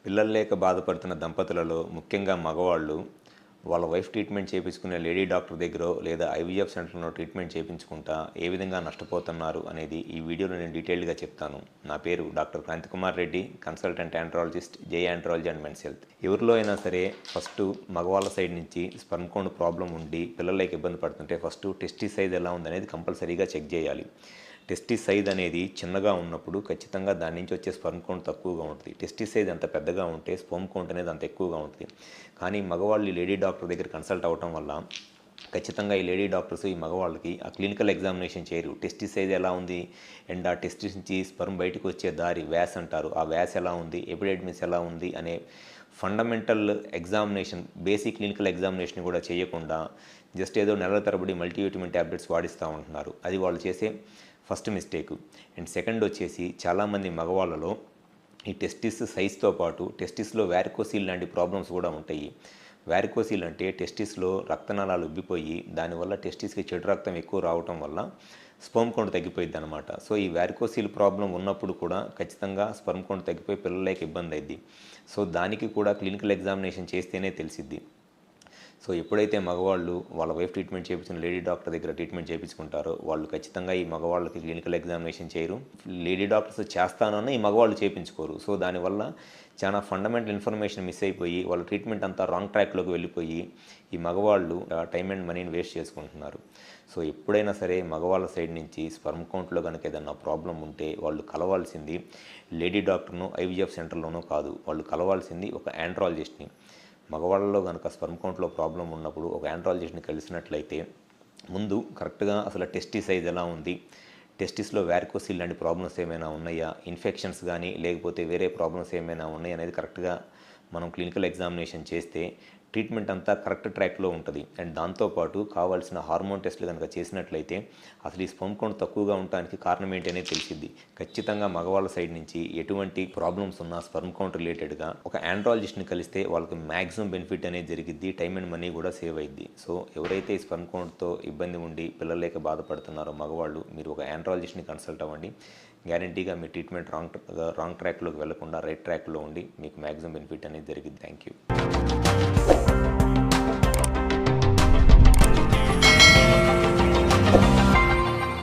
పిల్లలు లేక బాధపడుతున్న దంపతులలో ముఖ్యంగా మగవాళ్ళు వాళ్ళ వైఫ్ ట్రీట్మెంట్ చేయించుకునే లేడీ డాక్టర్ దగ్గరో లేదా ఐవీఎఫ్ సెంటర్లో ట్రీట్మెంట్ చేయించుకుంటా ఏ విధంగా నష్టపోతున్నారు అనేది ఈ వీడియోలో నేను డీటెయిల్డ్గా చెప్తాను. నా పేరు doctor Kranti Kumar Reddy, consultant andrologist, J andrology and men's health. ఎవరిలో అయినా సరే ఫస్ట్ మగవాళ్ళ సైడ్ నుంచి స్పర్మ్ కౌంట్ ప్రాబ్లం ఉండి పిల్లలకి ఇబ్బంది పడుతుంటే ఫస్ట్ టెస్టిస్ సైజ్ ఎలా ఉందనేది కంపల్సరీగా చెక్ చేయాలి. టెస్టిస్ సైజ్ అనేది చిన్నగా ఉన్నప్పుడు ఖచ్చితంగా దాని నుంచి వచ్చే స్పర్మ్ కౌంట్ తక్కువగా ఉంటుంది. టెస్టిస్ సైజ్ అంత పెద్దగా ఉంటే స్పర్మ్ కౌంట్ అనేది అంత ఎక్కువగా ఉంటుంది. కానీ మగవాళ్ళు లేడీ డాక్టర్ దగ్గర కన్సల్ట్ అవ్వటం వల్ల ఖచ్చితంగా ఈ లేడీ డాక్టర్స్ ఈ మగవాళ్ళకి ఆ క్లినికల్ ఎగ్జామినేషన్ చేయరు. టెస్టిస్ సైజ్ ఎలా ఉంది అండ్ ఆ టెస్టిస్ నుంచి స్పర్మ్ బయటకు వచ్చే దారి వ్యాస్ అంటారు, ఆ వ్యాస్ ఎలా ఉంది, ఎపిడెడిమిస్ ఎలా ఉంది అనే fundamental examination, basic clinical examination కూడా చేయకుండా జస్ట్ ఏదో నెలల తరబడి మల్టీవిటమిన్ ట్యాబ్లెట్స్ వాడిస్తూ ఉంటున్నారు. అది వాళ్ళు చేసే ఫస్ట్ మిస్టేక్. అండ్ సెకండ్ వచ్చేసి చాలామంది మగవాళ్ళలో ఈ టెస్టిస్ సైజ్తో పాటు టెస్టిస్లో వ్యారికోసిల్ లాంటి ప్రాబ్లమ్స్ కూడా ఉంటాయి. వ్యారికోసిల్ అంటే టెస్టిస్లో రక్తనాళాలు ఉబ్బిపోయి దానివల్ల టెస్టిస్కి చెడు రక్తం ఎక్కువ రావటం వల్ల స్పర్మ్ కౌంట్ తగ్గిపోయింది అనమాట. సో ఈ వ్యారికోసిల్ ప్రాబ్లం ఉన్నప్పుడు కూడా ఖచ్చితంగా స్పర్మ్ కౌంట్ తగ్గిపోయి పిల్లలకి ఇబ్బంది అయింది. సో దానికి కూడా క్లినికల్ ఎగ్జామినేషన్ చేస్తేనే తెలిసిద్ది. సో ఎప్పుడైతే మగవాళ్ళు వాళ్ళ వైఫ్ ట్రీట్మెంట్ చేయించిన లేడీ డాక్టర్ దగ్గర ట్రీట్మెంట్ చేయించుకుంటారో వాళ్ళు ఖచ్చితంగా ఈ మగవాళ్ళకి క్లినికల్ ఎగ్జామినేషన్ చేయరు. లేడీ డాక్టర్స్ చేస్తానన్న ఈ మగవాళ్ళు చేయించుకోరు. సో దానివల్ల చాలా ఫండమెంటల్ ఇన్ఫర్మేషన్ మిస్ అయిపోయి వాళ్ళ ట్రీట్మెంట్ అంతా రాంగ్ ట్రాక్లోకి వెళ్ళిపోయి ఈ మగవాళ్ళు టైం అండ్ మనీని వేస్ట్ చేసుకుంటున్నారు. సో ఎప్పుడైనా సరే మగవాళ్ళ సైడ్ నుంచి స్పర్మ్ కౌంట్లో కనుక ఏదన్నా ప్రాబ్లం ఉంటే వాళ్ళు కలవాల్సింది లేడీ డాక్టర్ను ఐవీఎఫ్ సెంటర్లోనూ కాదు, వాళ్ళు కలవాల్సింది ఒక ఆండ్రాలజిస్ట్ని. మగవాళ్ళలో కనుక స్పర్మ్ కౌంట్లో ప్రాబ్లం ఉన్నప్పుడు ఒక ఆండ్రాలజిస్ట్ని కలిసినట్లయితే ముందు కరెక్ట్గా అసలు టెస్టిస్ సైజ్ ఎలా ఉంది, టెస్టిస్లో వ్యారికోసిల్ లాంటి ప్రాబ్లమ్స్ ఏమైనా ఉన్నాయా, ఇన్ఫెక్షన్స్ కానీ లేకపోతే వేరే ప్రాబ్లమ్స్ ఏమైనా ఉన్నాయా అనేది కరెక్ట్గా మనం క్లినికల్ ఎగ్జామినేషన్ చేస్తే ట్రీట్మెంట్ అంతా కరెక్ట్ ట్రాక్లో ఉంటుంది. అండ్ దాంతోపాటు కావాల్సిన హార్మోన్ టెస్టులు కనుక చేసినట్లయితే అసలు ఈ స్పర్మ్ కౌంట్ తక్కువగా ఉండడానికి కారణం ఏంటి అనేది తెలిసిద్ది. ఖచ్చితంగా మగవాళ్ళ సైడ్ నుంచి ఎటువంటి ప్రాబ్లమ్స్ ఉన్నా స్పర్మ్ కౌంట్ రిలేటెడ్గా ఒక ఆండ్రాలజిస్ట్ని కలిస్తే వాళ్ళకి మ్యాక్సిమం బెనిఫిట్ అనేది జరిగిద్ది, టైం అండ్ మనీ కూడా సేవ్ అయ్యిద్ది. సో ఎవరైతే ఈ స్పర్మ్ కౌంట్తో ఇబ్బంది ఉండి పిల్లలు లేక బాధపడుతున్నారో మగవాళ్ళు మీరు ఒక ఆండ్రాలజిస్ట్ని కన్సల్ట్ అవ్వండి. గ్యారంటీగా మీ ట్రీట్మెంట్ రాంగ్ ట్రాక్లోకి వెళ్లకుండా రైట్ ట్రాక్లో ఉండి మీకు మ్యాక్సిమం బెనిఫిట్ అనేది జరిగిద్ది. Thank you.